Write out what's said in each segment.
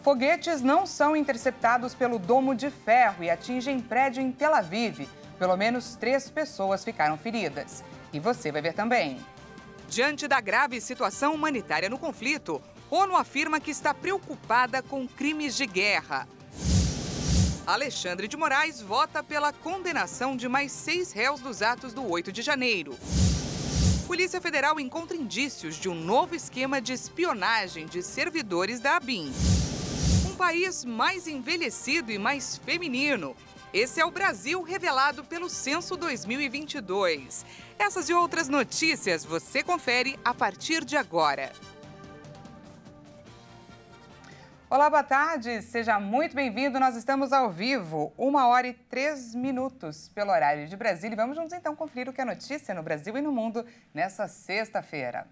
Foguetes não são interceptados pelo Domo de Ferro e atingem prédio em Tel Aviv. Pelo menos 3 pessoas ficaram feridas. E você vai ver também. Diante da grave situação humanitária no conflito, ONU afirma que está preocupada com crimes de guerra. Alexandre de Moraes vota pela condenação de mais 6 réus dos atos do 8 de janeiro. Polícia Federal encontra indícios de um novo esquema de espionagem de servidores da ABIN. Um país mais envelhecido e mais feminino. Esse é o Brasil revelado pelo Censo 2022. Essas e outras notícias você confere a partir de agora. Olá, boa tarde, seja muito bem-vindo. Nós estamos ao vivo, 1h03 pelo horário de Brasília. E vamos juntos então conferir o que é notícia no Brasil e no mundo nessa sexta-feira.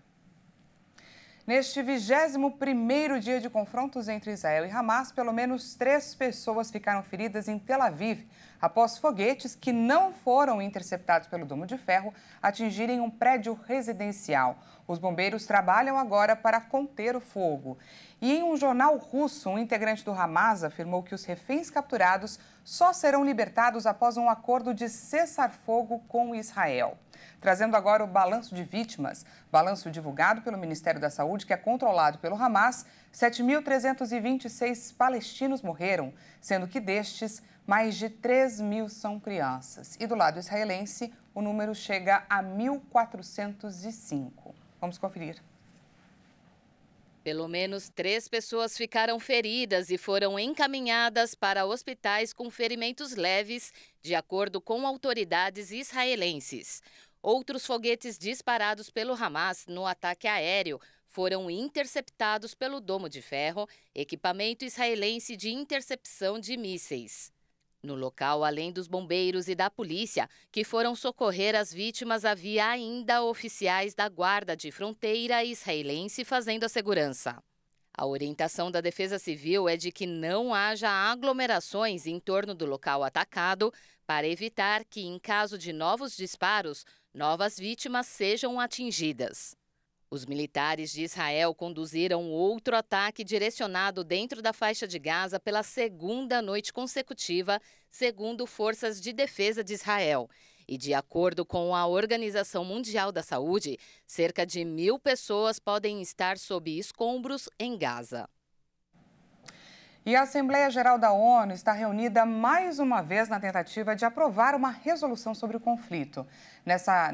Neste 21º dia de confrontos entre Israel e Hamas, pelo menos 3 pessoas ficaram feridas em Tel Aviv, após foguetes que não foram interceptados pelo Domo de Ferro atingirem um prédio residencial. Os bombeiros trabalham agora para conter o fogo. E em um jornal russo, um integrante do Hamas afirmou que os reféns capturados só serão libertados após um acordo de cessar-fogo com Israel. Trazendo agora o balanço de vítimas, balanço divulgado pelo Ministério da Saúde, que é controlado pelo Hamas, 7.326 palestinos morreram, sendo que destes, mais de 3.000 são crianças. E do lado israelense, o número chega a 1.405. Vamos conferir. Pelo menos 3 pessoas ficaram feridas e foram encaminhadas para hospitais com ferimentos leves, de acordo com autoridades israelenses. Outros foguetes disparados pelo Hamas no ataque aéreo foram interceptados pelo Domo de Ferro, equipamento israelense de intercepção de mísseis. No local, além dos bombeiros e da polícia, que foram socorrer as vítimas, havia ainda oficiais da Guarda de Fronteira israelense fazendo a segurança. A orientação da Defesa Civil é de que não haja aglomerações em torno do local atacado, para evitar que, em caso de novos disparos, novas vítimas sejam atingidas. Os militares de Israel conduziram outro ataque direcionado dentro da faixa de Gaza pela 2ª noite consecutiva, segundo forças de defesa de Israel. E, de acordo com a Organização Mundial da Saúde, cerca de 1.000 pessoas podem estar sob escombros em Gaza. E a Assembleia Geral da ONU está reunida mais uma vez na tentativa de aprovar uma resolução sobre o conflito.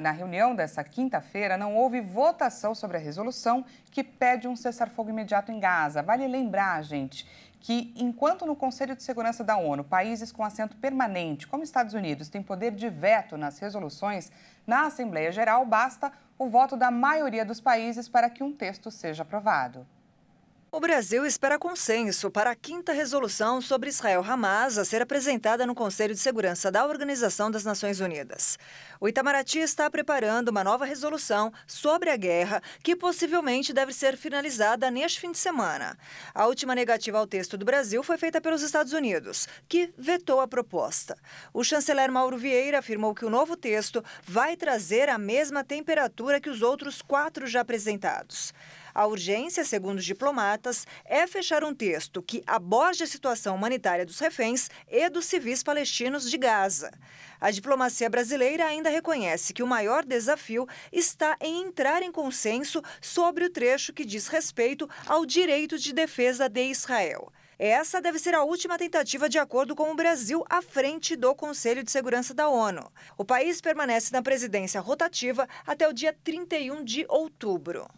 Na reunião dessa quinta-feira, não houve votação sobre a resolução que pede um cessar-fogo imediato em Gaza. Vale lembrar, gente, que enquanto no Conselho de Segurança da ONU, países com assento permanente, como Estados Unidos, têm poder de veto nas resoluções, na Assembleia Geral basta o voto da maioria dos países para que um texto seja aprovado. O Brasil espera consenso para a 5ª resolução sobre Israel-Hamas a ser apresentada no Conselho de Segurança da Organização das Nações Unidas. O Itamaraty está preparando uma nova resolução sobre a guerra que possivelmente deve ser finalizada neste fim de semana. A última negativa ao texto do Brasil foi feita pelos Estados Unidos, que vetou a proposta. O chanceler Mauro Vieira afirmou que o novo texto vai trazer a mesma temperatura que os outros 4 já apresentados. A urgência, segundo os diplomatas, é fechar um texto que aborde a situação humanitária dos reféns e dos civis palestinos de Gaza. A diplomacia brasileira ainda reconhece que o maior desafio está em entrar em consenso sobre o trecho que diz respeito ao direito de defesa de Israel. Essa deve ser a última tentativa de acordo com o Brasil à frente do Conselho de Segurança da ONU. O país permanece na presidência rotativa até o dia 31 de outubro.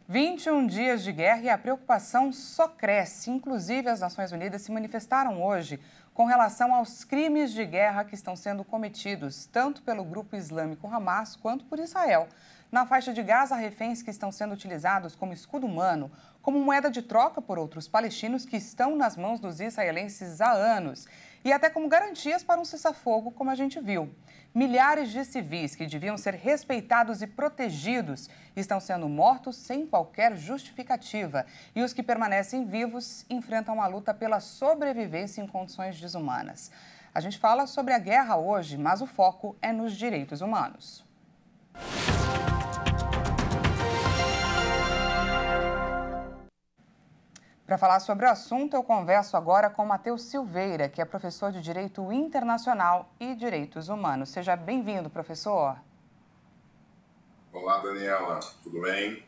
21 dias de guerra e a preocupação só cresce. Inclusive, as Nações Unidas se manifestaram hoje com relação aos crimes de guerra que estão sendo cometidos, tanto pelo grupo islâmico Hamas quanto por Israel. Na faixa de Gaza, reféns que estão sendo utilizados como escudo humano, como moeda de troca por outros palestinos que estão nas mãos dos israelenses há anos, e até como garantias para um cessar-fogo, como a gente viu. Milhares de civis que deviam ser respeitados e protegidos estão sendo mortos sem qualquer justificativa. E os que permanecem vivos enfrentam a luta pela sobrevivência em condições desumanas. A gente fala sobre a guerra hoje, mas o foco é nos direitos humanos. Para falar sobre o assunto, eu converso agora com Matheus Silveira, que é professor de Direito Internacional e Direitos Humanos. Seja bem-vindo, professor. Olá, Daniela. Tudo bem?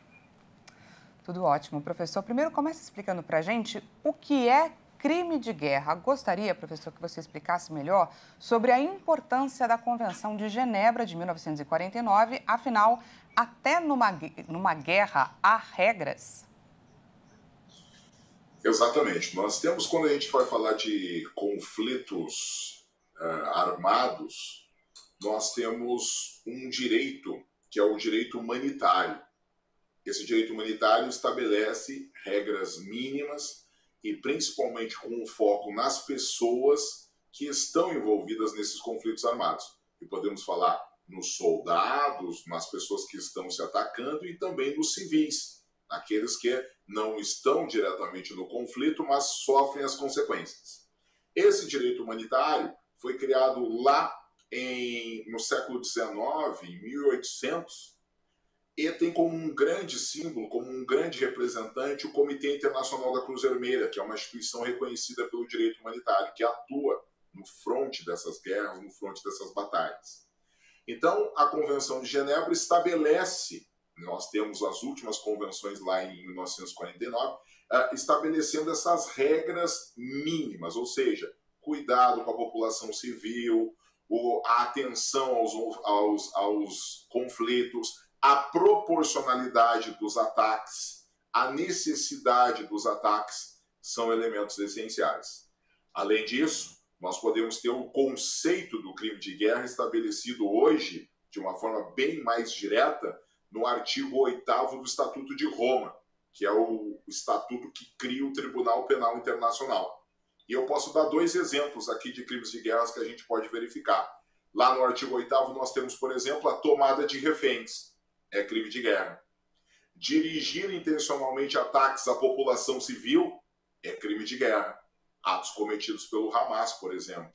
Tudo ótimo, professor. Primeiro, comece explicando para a gente o que é crime de guerra. Gostaria, professor, que você explicasse melhor sobre a importância da Convenção de Genebra de 1949. Afinal, até numa guerra há regras. Exatamente. Nós temos, quando a gente vai falar de conflitos armados, nós temos um direito, que é o direito humanitário. Esse direito humanitário estabelece regras mínimas e principalmente com um foco nas pessoas que estão envolvidas nesses conflitos armados. E podemos falar nos soldados, nas pessoas que estão se atacando e também nos civis, aqueles que não estão diretamente no conflito, mas sofrem as consequências. Esse direito humanitário foi criado lá no século XIX, em 1800, e tem como um grande símbolo, como um grande representante, o Comitê Internacional da Cruz Vermelha, que é uma instituição reconhecida pelo direito humanitário, que atua no fronte dessas guerras, no fronte dessas batalhas. Então, a Convenção de Genebra estabelece, nós temos as últimas convenções lá em 1949, estabelecendo essas regras mínimas, ou seja, cuidado com a população civil, a atenção aos conflitos, a proporcionalidade dos ataques, a necessidade dos ataques são elementos essenciais. Além disso, nós podemos ter o conceito do crime de guerra estabelecido hoje, de uma forma bem mais direta, no artigo 8º do Estatuto de Roma, que é o estatuto que cria o Tribunal Penal Internacional. E eu posso dar 2 exemplos aqui de crimes de guerra que a gente pode verificar. Lá no artigo 8º nós temos, por exemplo, a tomada de reféns. É crime de guerra. Dirigir intencionalmente ataques à população civil é crime de guerra. Atos cometidos pelo Hamas, por exemplo.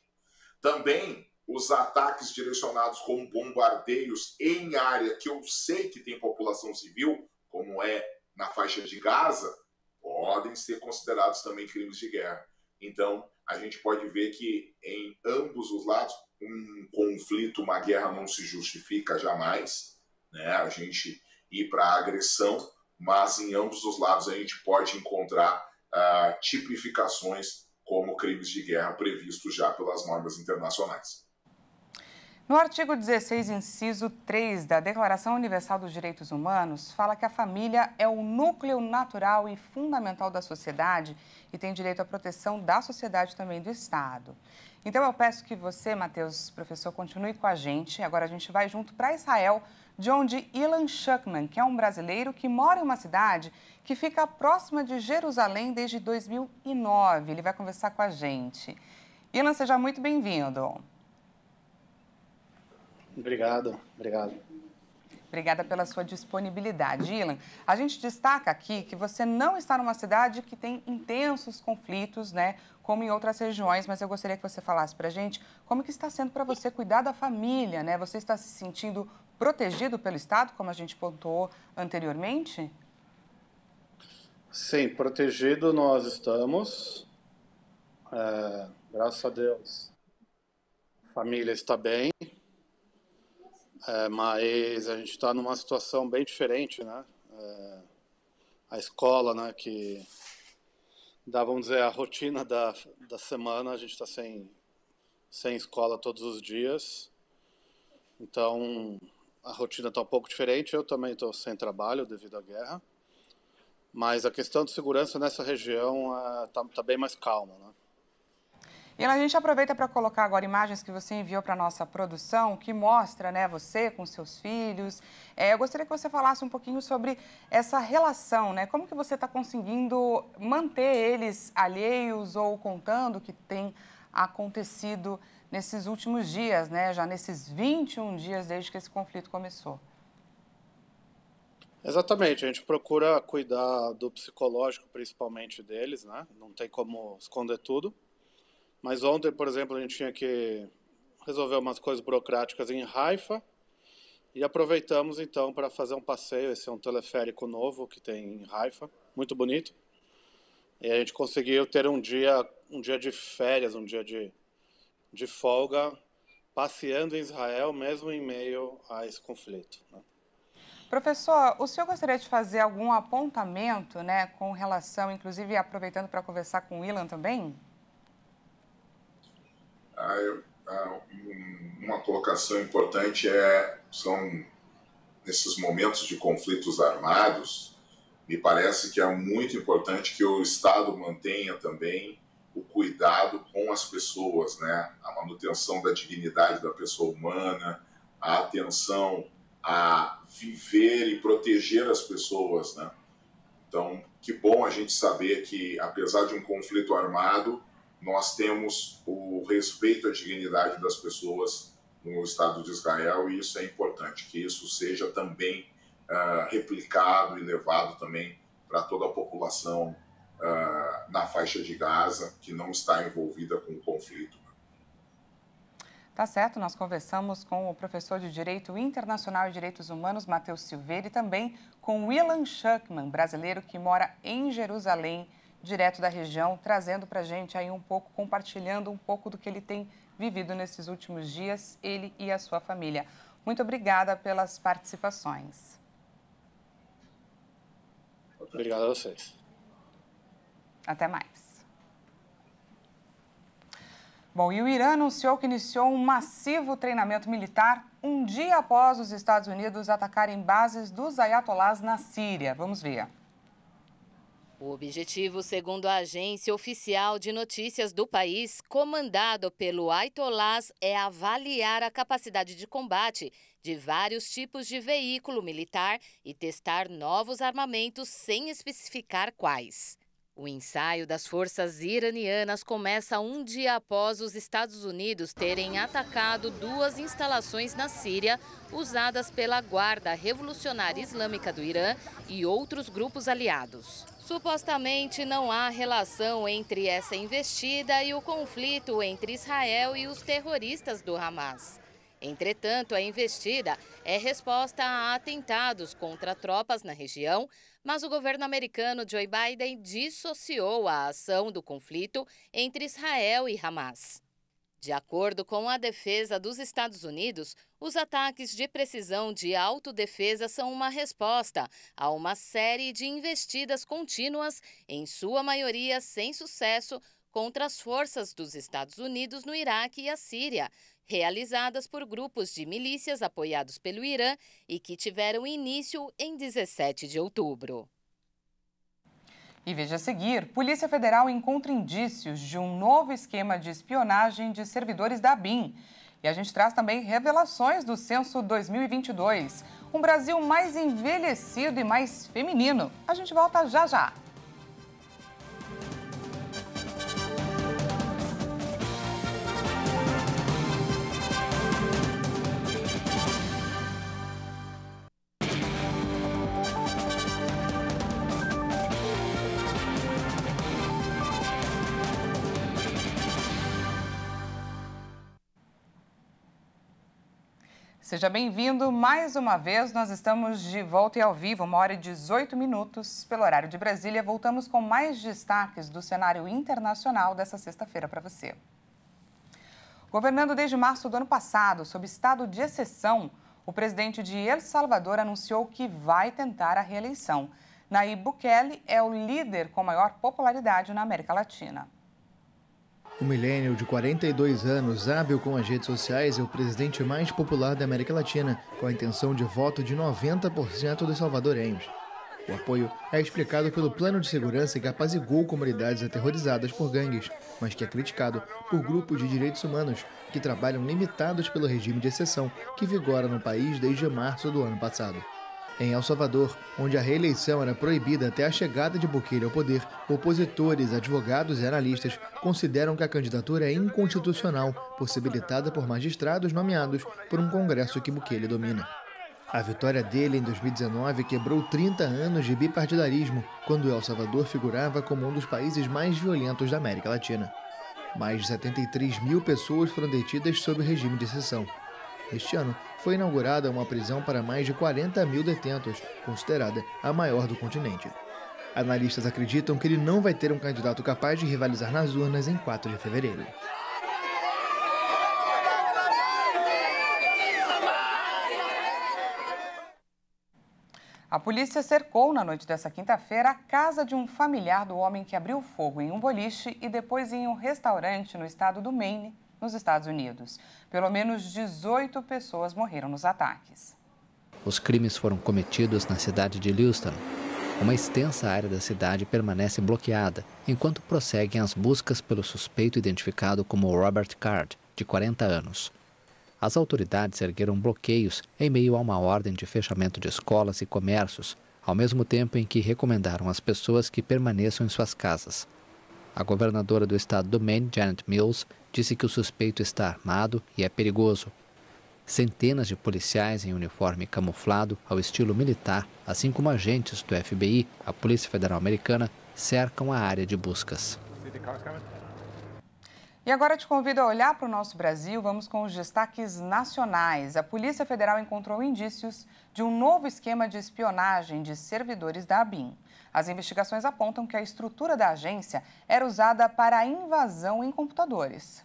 Também os ataques direcionados com bombardeios em área que eu sei que tem população civil, como é na faixa de Gaza, podem ser considerados também crimes de guerra. Então, a gente pode ver que em ambos os lados, um conflito, uma guerra não se justifica jamais, né, a gente ir para a agressão, mas em ambos os lados a gente pode encontrar tipificações como crimes de guerra previstos já pelas normas internacionais. No artigo 16, inciso 3 da Declaração Universal dos Direitos Humanos, fala que a família é o núcleo natural e fundamental da sociedade e tem direito à proteção da sociedade e também do Estado. Então, eu peço que você, Matheus, professor, continue com a gente. Agora a gente vai junto para Israel, de onde Ilan Schuckman, que é um brasileiro que mora em uma cidade que fica próxima de Jerusalém desde 2009. Ele vai conversar com a gente. Ilan, seja muito bem-vindo. Obrigado. Obrigada pela sua disponibilidade. Ilan, a gente destaca aqui que você não está numa cidade que tem intensos conflitos, né, como em outras regiões, mas eu gostaria que você falasse para a gente como que está sendo para você cuidar da família, né? Você está se sentindo protegido pelo Estado, como a gente pontuou anteriormente? Sim, protegido nós estamos. Graças a Deus, a família está bem. Mas a gente está numa situação bem diferente, né? A escola, né, que dá, vamos dizer, a rotina da semana, a gente está sem escola todos os dias. Então, a rotina está um pouco diferente. Eu também estou sem trabalho devido à guerra. Mas a questão de segurança nessa região está bem mais calma, né? E a gente aproveita para colocar agora imagens que você enviou para a nossa produção, que mostra, né, você com seus filhos. Eu gostaria que você falasse um pouquinho sobre essa relação, né? Como que você está conseguindo manter eles alheios ou contando o que tem acontecido nesses últimos dias, né? Já nesses 21 dias desde que esse conflito começou. Exatamente, a gente procura cuidar do psicológico, principalmente deles, né? Não tem como esconder tudo. Mas ontem, por exemplo, a gente tinha que resolver umas coisas burocráticas em Haifa e aproveitamos então para fazer um passeio. Esse é um teleférico novo que tem em Haifa, muito bonito. E a gente conseguiu ter um dia de férias, um dia de folga, passeando em Israel, mesmo em meio a esse conflito, né? Professor, o senhor gostaria de fazer algum apontamento, né, com relação, inclusive aproveitando para conversar com o Ilan também? Uma colocação importante são nesses momentos de conflitos armados, me parece que é muito importante que o Estado mantenha também o cuidado com as pessoas, né? A manutenção da dignidade da pessoa humana, a atenção a viver e proteger as pessoas, né? Então, que bom a gente saber que, apesar de um conflito armado, nós temos o respeito à dignidade das pessoas no Estado de Israel, e isso é importante, que isso seja também replicado e levado também para toda a população na faixa de Gaza, que não está envolvida com o conflito. Tá certo, nós conversamos com o professor de Direito Internacional e Direitos Humanos, Matheus Silveira, e também com o Ilan Schuckman, brasileiro que mora em Jerusalém, direto da região, trazendo para a gente aí um pouco, compartilhando um pouco do que ele tem vivido nesses últimos dias, ele e a sua família. Muito obrigada pelas participações. Obrigado a vocês. Até mais. Bom, e o Irã anunciou que iniciou um massivo treinamento militar um dia após os Estados Unidos atacarem bases dos ayatolás na Síria. Vamos ver. O objetivo, segundo a agência oficial de notícias do país, comandado pelo ayatolás, é avaliar a capacidade de combate de vários tipos de veículo militar e testar novos armamentos sem especificar quais. O ensaio das forças iranianas começa um dia após os Estados Unidos terem atacado 2 instalações na Síria usadas pela Guarda Revolucionária Islâmica do Irã e outros grupos aliados. Supostamente não há relação entre essa investida e o conflito entre Israel e os terroristas do Hamas. Entretanto, a investida é resposta a atentados contra tropas na região, mas o governo americano Joe Biden dissociou a ação do conflito entre Israel e Hamas. De acordo com a defesa dos Estados Unidos, os ataques de precisão de autodefesa são uma resposta a uma série de investidas contínuas, em sua maioria sem sucesso, contra as forças dos Estados Unidos no Iraque e a Síria, realizadas por grupos de milícias apoiados pelo Irã e que tiveram início em 17 de outubro. E veja a seguir, Polícia Federal encontra indícios de um novo esquema de espionagem de servidores da ABIN. E a gente traz também revelações do censo 2022. Um Brasil mais envelhecido e mais feminino. A gente volta já já. Seja bem-vindo mais uma vez. Nós estamos de volta e ao vivo, 1h18 pelo horário de Brasília. Voltamos com mais destaques do cenário internacional dessa sexta-feira para você. Governando desde março do ano passado, sob estado de exceção, o presidente de El Salvador anunciou que vai tentar a reeleição. Nayib Bukele é o líder com maior popularidade na América Latina. O millennial de 42 anos, hábil com as redes sociais, é o presidente mais popular da América Latina, com a intenção de voto de 90% dos salvadorenhos. O apoio é explicado pelo plano de segurança que apaziguou comunidades aterrorizadas por gangues, mas que é criticado por grupos de direitos humanos que trabalham limitados pelo regime de exceção que vigora no país desde março do ano passado. Em El Salvador, onde a reeleição era proibida até a chegada de Bukele ao poder, opositores, advogados e analistas consideram que a candidatura é inconstitucional, possibilitada por magistrados nomeados por um congresso que Bukele domina. A vitória dele em 2019 quebrou 30 anos de bipartidarismo, quando El Salvador figurava como um dos países mais violentos da América Latina. Mais de 73 mil pessoas foram detidas sob o regime de exceção. Este ano, foi inaugurada uma prisão para mais de 40 mil detentos, considerada a maior do continente. Analistas acreditam que ele não vai ter um candidato capaz de rivalizar nas urnas em 4 de fevereiro. A polícia cercou na noite dessa quinta-feira a casa de um familiar do homem que abriu fogo em um boliche e depois em um restaurante no estado do Maine, nos Estados Unidos. Pelo menos 18 pessoas morreram nos ataques. Os crimes foram cometidos na cidade de Lewiston. Uma extensa área da cidade permanece bloqueada, enquanto prosseguem as buscas pelo suspeito identificado como Robert Card, de 40 anos. As autoridades ergueram bloqueios em meio a uma ordem de fechamento de escolas e comércios, ao mesmo tempo em que recomendaram às pessoas que permaneçam em suas casas. A governadora do estado do Maine, Janet Mills, disse que o suspeito está armado e é perigoso. Centenas de policiais em uniforme camuflado ao estilo militar, assim como agentes do FBI, a Polícia Federal Americana, cercam a área de buscas. E agora te convido a olhar para o nosso Brasil. Vamos com os destaques nacionais. A Polícia Federal encontrou indícios de um novo esquema de espionagem de servidores da ABIN. As investigações apontam que a estrutura da agência era usada para a invasão em computadores.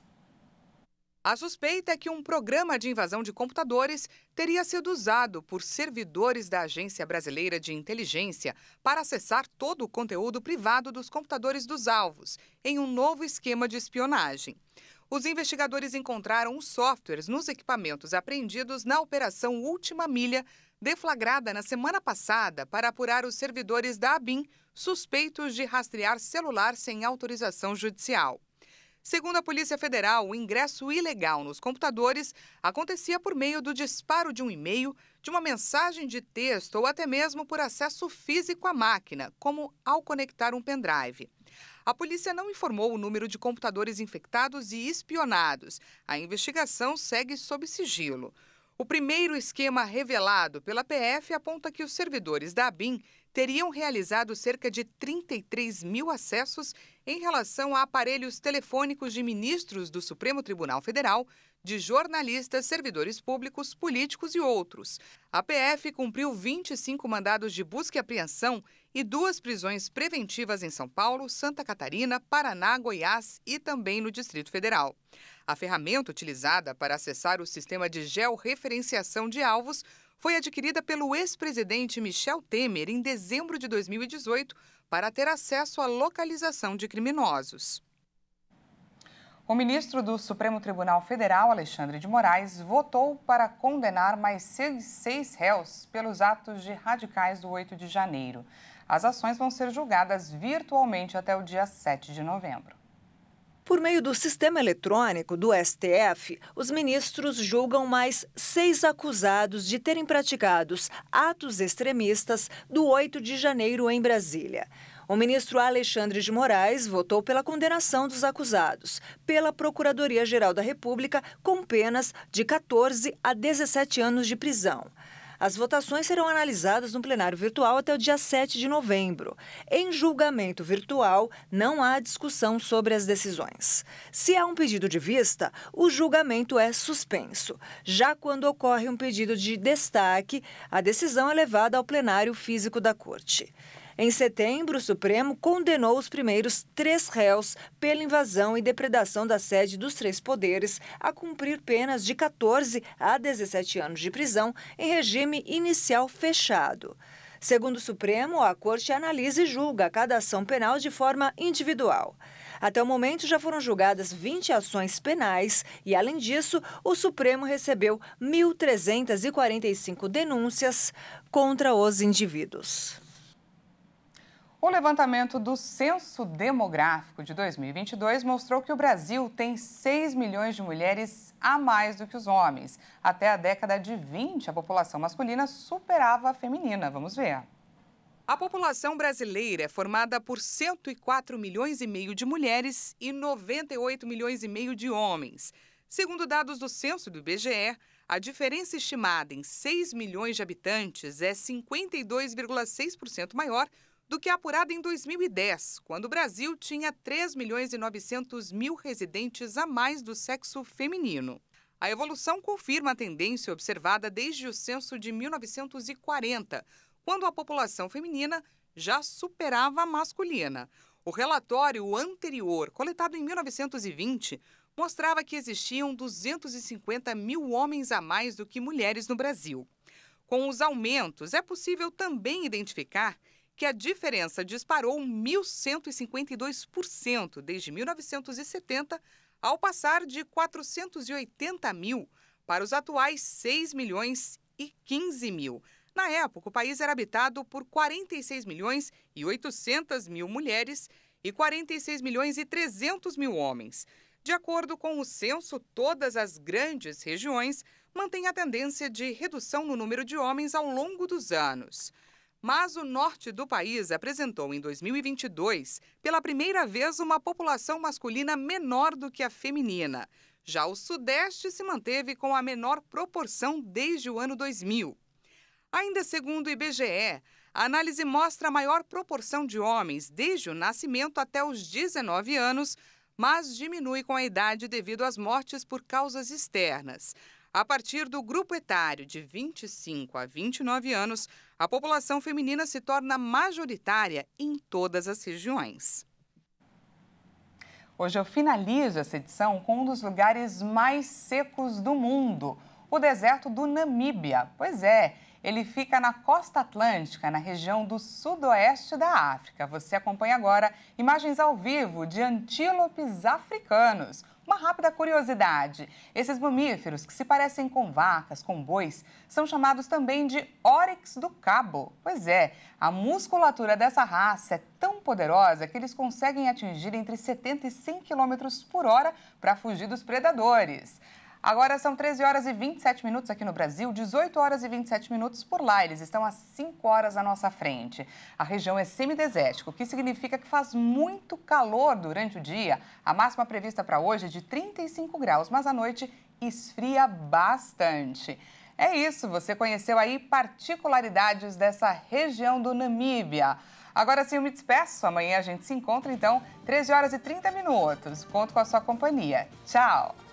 A suspeita é que um programa de invasão de computadores teria sido usado por servidores da Agência Brasileira de Inteligência para acessar todo o conteúdo privado dos computadores dos alvos, em um novo esquema de espionagem. Os investigadores encontraram os softwares nos equipamentos apreendidos na Operação Última Milha, deflagrada na semana passada para apurar os servidores da ABIN suspeitos de rastrear celular sem autorização judicial. Segundo a Polícia Federal, o ingresso ilegal nos computadores acontecia por meio do disparo de um e-mail, de uma mensagem de texto ou até mesmo por acesso físico à máquina, como ao conectar um pendrive. A polícia não informou o número de computadores infectados e espionados. A investigação segue sob sigilo. O primeiro esquema revelado pela PF aponta que os servidores da ABIN teriam realizado cerca de 33 mil acessos em relação a aparelhos telefônicos de ministros do Supremo Tribunal Federal, de jornalistas, servidores públicos, políticos e outros. A PF cumpriu 25 mandados de busca e apreensão e 2 prisões preventivas em São Paulo, Santa Catarina, Paraná, Goiás e também no Distrito Federal. A ferramenta utilizada para acessar o sistema de georreferenciação de alvos foi adquirida pelo ex-presidente Michel Temer em dezembro de 2018 para ter acesso à localização de criminosos. O ministro do Supremo Tribunal Federal, Alexandre de Moraes, votou para condenar mais 6 réus pelos atos de radicais do 8 de janeiro. As ações vão ser julgadas virtualmente até o dia 7 de novembro. Por meio do sistema eletrônico do STF, os ministros julgam mais 6 acusados de terem praticado atos extremistas do 8 de janeiro em Brasília. O ministro Alexandre de Moraes votou pela condenação dos acusados pela Procuradoria-Geral da República com penas de 14 a 17 anos de prisão. As votações serão analisadas no plenário virtual até o dia 7 de novembro. Em julgamento virtual, não há discussão sobre as decisões. Se há um pedido de vista, o julgamento é suspenso. Já quando ocorre um pedido de destaque, a decisão é levada ao plenário físico da Corte. Em setembro, o Supremo condenou os primeiros 3 réus pela invasão e depredação da sede dos 3 poderes a cumprir penas de 14 a 17 anos de prisão em regime inicial fechado. Segundo o Supremo, a Corte analisa e julga cada ação penal de forma individual. Até o momento, já foram julgadas 20 ações penais e, além disso, o Supremo recebeu 1.345 denúncias contra os indivíduos. O levantamento do Censo Demográfico de 2022 mostrou que o Brasil tem 6 milhões de mulheres a mais do que os homens. Até a década de 20, a população masculina superava a feminina. Vamos ver. A população brasileira é formada por 104 milhões e meio de mulheres e 98 milhões e meio de homens. Segundo dados do censo do IBGE, a diferença estimada em 6 milhões de habitantes é 52,6% maior do que a apurada em 2010, quando o Brasil tinha 3 milhões e 900 mil residentes a mais do sexo feminino. A evolução confirma a tendência observada desde o censo de 1940, quando a população feminina já superava a masculina. O relatório anterior, coletado em 1920, mostrava que existiam 250 mil homens a mais do que mulheres no Brasil. Com os aumentos, é possível também identificar que a diferença disparou 1.152% desde 1970, ao passar de 480 mil para os atuais 6 milhões e 15 mil. Na época, o país era habitado por 46 milhões e 800 mil mulheres e 46 milhões e 300 mil homens. De acordo com o censo, todas as grandes regiões mantêm a tendência de redução no número de homens ao longo dos anos. Mas o norte do país apresentou em 2022, pela primeira vez, uma população masculina menor do que a feminina. Já o sudeste se manteve com a menor proporção desde o ano 2000. Ainda segundo o IBGE, a análise mostra a maior proporção de homens desde o nascimento até os 19 anos, mas diminui com a idade devido às mortes por causas externas. A partir do grupo etário de 25 a 29 anos, a população feminina se torna majoritária em todas as regiões. Hoje eu finalizo essa edição com um dos lugares mais secos do mundo, o deserto do Namíbia. Pois é, ele fica na costa atlântica, na região do sudoeste da África. Você acompanha agora imagens ao vivo de antílopes africanos. Uma rápida curiosidade, esses mamíferos que se parecem com vacas, com bois, são chamados também de oryx do cabo. Pois é, a musculatura dessa raça é tão poderosa que eles conseguem atingir entre 70 e 100 km por hora para fugir dos predadores. Agora são 13 horas e 27 minutos aqui no Brasil, 18 horas e 27 minutos por lá. Eles estão a 5 horas à nossa frente. A região é semidesértica, o que significa que faz muito calor durante o dia. A máxima prevista para hoje é de 35 graus, mas à noite esfria bastante. É isso, você conheceu aí particularidades dessa região do Namíbia. Agora sim eu me despeço, amanhã a gente se encontra então, 13 horas e 30 minutos. Conto com a sua companhia. Tchau!